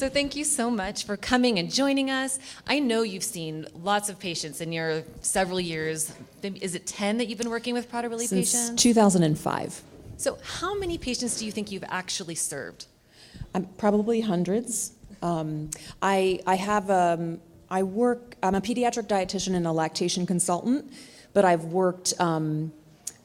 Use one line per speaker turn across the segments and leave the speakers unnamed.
So thank you so much for coming and joining us. I know you've seen lots of patients in your several years. Is it 10 that you've been working with Prader-Willi patients?
Since 2005.
So how many patients do you think you've actually served?
Probably hundreds. I'm a pediatric dietitian and a lactation consultant, but I've worked,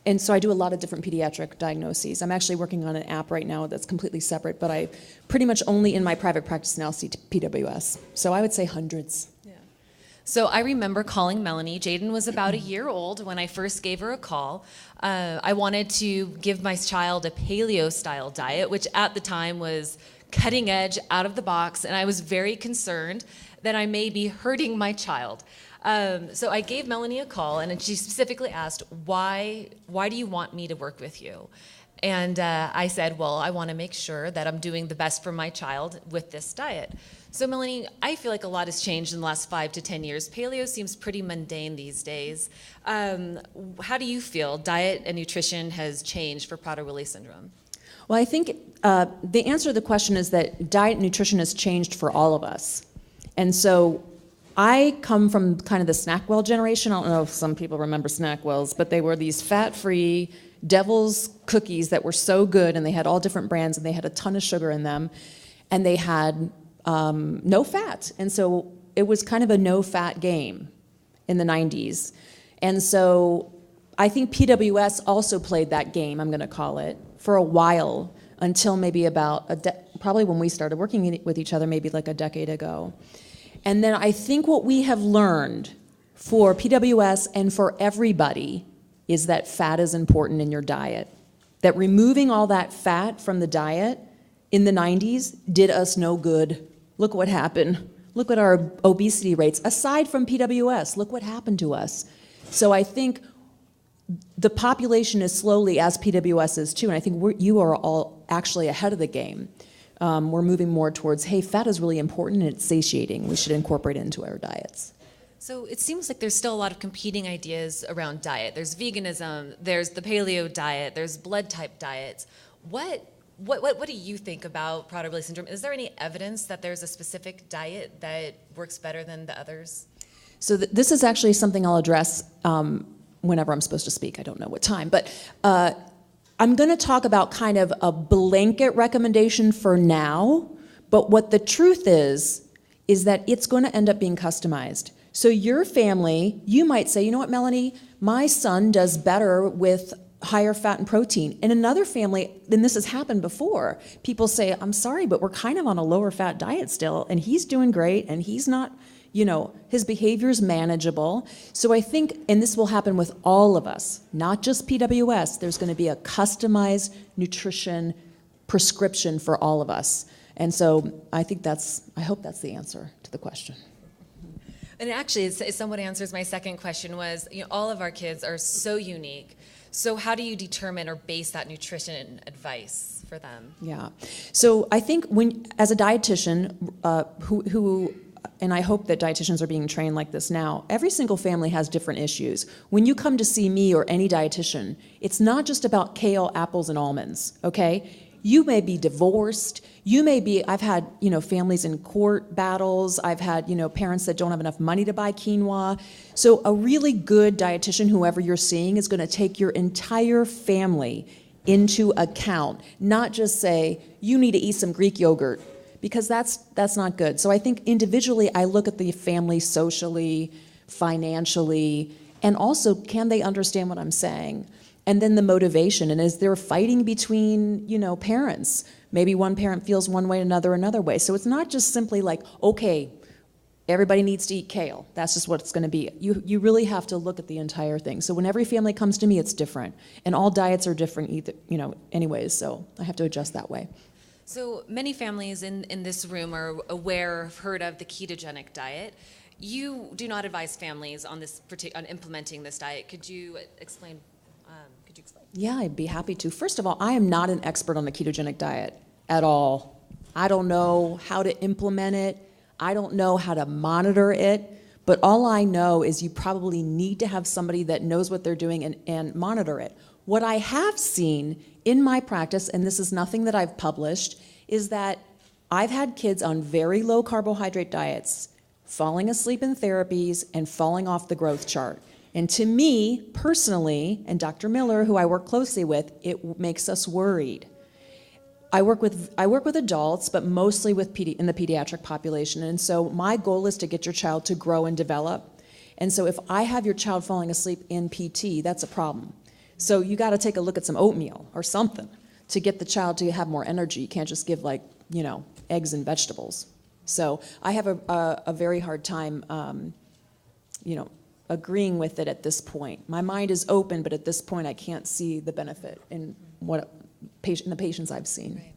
and so I do a lot of different pediatric diagnoses. I'm actually working on an app right now that's completely separate, but I pretty much only in my private practice now see PWS. So I would say hundreds.
Yeah. So I remember calling Melanie. Jaden was about a year old when I first gave her a call. I wanted to give my child a paleo-style diet, which at the time was cutting edge, out of the box, and I was very concerned that I may be hurting my child. So I gave Melanie a call, and she specifically asked, why do you want me to work with you? And I said, well, I want to make sure that I'm doing the best for my child with this diet. So Melanie, I feel like a lot has changed in the last 5 to 10 years. Paleo seems pretty mundane these days. How do you feel diet and nutrition has changed for Prader-Willi syndrome?
Well, I think the answer to the question is that diet and nutrition has changed for all of us. And so I come from kind of the Snackwell generation. I don't know if some people remember Snackwells, but they were these fat-free devil's cookies that were so good, and they had all different brands, and they had a ton of sugar in them, and they had no fat. And so it was kind of a no-fat game in the 90s. And so I think PWS also played that game, I'm going to call it, for a while, until maybe about probably when we started working with each other, maybe like a decade ago. And then I think what we have learned for PWS and for everybody is that fat is important in your diet. That removing all that fat from the diet in the 90s did us no good. Look what happened. Look at our obesity rates. Aside from PWS, look what happened to us. So I think the population is slowly, as PWS is too, and I think you are all actually ahead of the game. We're moving more towards, hey, fat is really important and it's satiating. We should incorporate it into our diets.
So it seems like there's still a lot of competing ideas around diet. There's veganism, there's the paleo diet, there's blood type diets. What do you think about Prader-Willi syndrome? Is there any evidence that there's a specific diet that works better than the others?
So this is actually something I'll address whenever I'm supposed to speak. I don't know what time, but I'm going to talk about kind of a blanket recommendation for now, but what the truth is that it's going to end up being customized. So your family, you might say, you know what, Melanie, my son does better with higher fat and protein. In another family, and this has happened before, people say, I'm sorry, but we're kind of on a lower fat diet still, and he's doing great, and he's not, his behavior is manageable. So I think, and this will happen with all of us, not just PWS, there's going to be a customized nutrition prescription for all of us. And so I hope that's the answer to the question.
And actually, it somewhat answers my second question was, all of our kids are so unique. So how do you determine or base that nutrition advice for them?
Yeah. So I think as a dietitian, and I hope that dietitians are being trained like this now, every single family has different issues. When you come to see me or any dietitian, it's not just about kale, apples, and almonds, okay? You may be divorced. I've had, families in court battles. I've had, parents that don't have enough money to buy quinoa. So a really good dietitian, whoever you're seeing, is going to take your entire family into account, not just say, you need to eat some Greek yogurt, because that's not good. So I think individually, I look at the family socially, financially, and also, can they understand what I'm saying? And then the motivation, and is there fighting between, parents? Maybe one parent feels one way, another way. So it's not just simply like, okay, everybody needs to eat kale. That's just what it's going to be. You really have to look at the entire thing. So when every family comes to me, it's different. And all diets are different either, anyways, so I have to adjust that way.
So many families in this room are aware, have heard of the ketogenic diet. You do not advise families on implementing this diet. Could you explain?
Yeah, I'd be happy to. First of all, I am not an expert on the ketogenic diet at all. I don't know how to implement it. I don't know how to monitor it. But all I know is you probably need to have somebody that knows what they're doing and monitor it. What I have seen in my practice, and this is nothing that I've published, is that I've had kids on very low carbohydrate diets falling asleep in therapies and falling off the growth chart. And to me, personally, and Dr. Miller, who I work closely with, it makes us worried. I work with adults, but mostly in the pediatric population. And so my goal is to get your child to grow and develop. And so if I have your child falling asleep in PT, that's a problem. So you got to take a look at some oatmeal or something to get the child to have more energy. You can't just give eggs and vegetables. So I have a very hard time, agreeing with it at this point. My mind is open, but at this point I can't see the benefit in the patients I've seen.
Right.